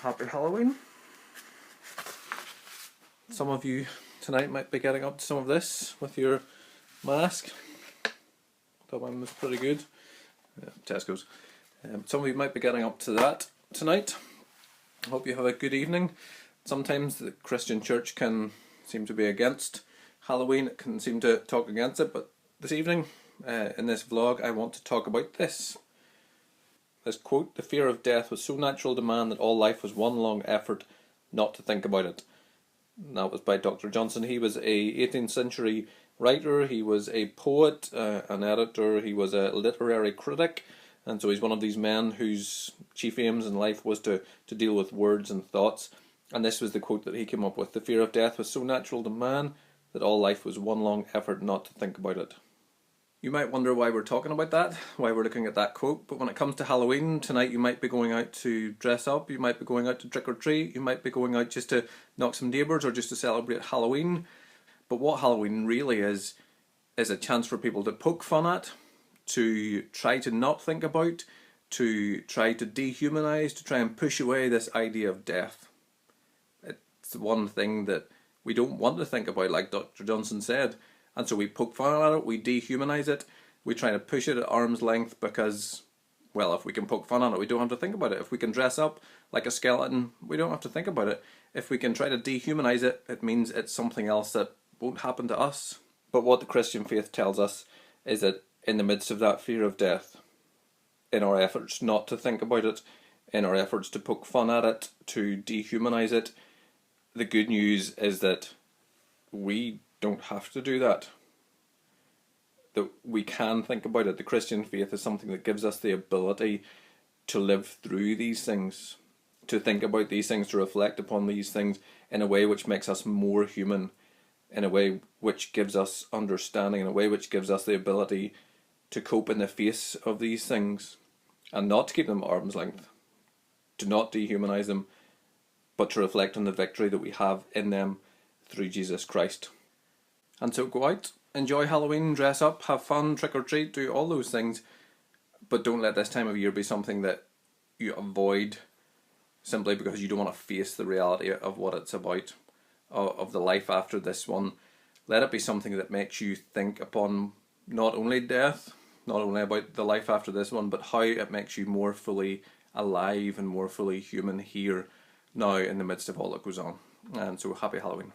Happy Halloween. Some of you tonight might be getting up to some of this with your mask. That one was pretty good. Tesco's. Some of you might be getting up to that tonight. I hope you have a good evening. Sometimes the Christian church can seem to be against Halloween, it can seem to talk against it, but this evening, in this vlog, I want to talk about this. This quote: "The fear of death was so natural to man that all life was one long effort not to think about it." And that was by Dr. Johnson. He was a 18th century writer, he was a poet, an editor, he was a literary critic, and so he's one of these men whose chief aims in life was to deal with words and thoughts. And this was the quote that he came up with: "The fear of death was so natural to man that all life was one long effort not to think about it." You might wonder why we're talking about that, why we're looking at that quote, but when it comes to Halloween, tonight you might be going out to dress up, you might be going out to trick or treat, you might be going out just to knock some neighbours or just to celebrate Halloween. But what Halloween really is a chance for people to poke fun at, to try to not think about, to try to dehumanise, to try and push away this idea of death. It's the one thing that we don't want to think about, like Dr. Johnson said. And so we poke fun at it, we dehumanise it, we try to push it at arm's length because, well, if we can poke fun at it, we don't have to think about it. If we can dress up like a skeleton, we don't have to think about it. If we can try to dehumanise it, it means it's something else that won't happen to us. But what the Christian faith tells us is that in the midst of that fear of death, in our efforts not to think about it, in our efforts to poke fun at it, to dehumanise it, the good news is that we don't have to do that. That we can think about it. The Christian faith is something that gives us the ability to live through these things, to think about these things, to reflect upon these things in a way which makes us more human, in a way which gives us understanding, in a way which gives us the ability to cope in the face of these things and not to keep them at arm's length, to not dehumanise them, but to reflect on the victory that we have in them through Jesus Christ. And so go out, enjoy Halloween, dress up, have fun, trick or treat, do all those things, but don't let this time of year be something that you avoid simply because you don't want to face the reality of what it's about, of the life after this one. Let it be something that makes you think upon not only death, not only about the life after this one, but how it makes you more fully alive and more fully human here, now, in the midst of all that goes on. And so happy Halloween.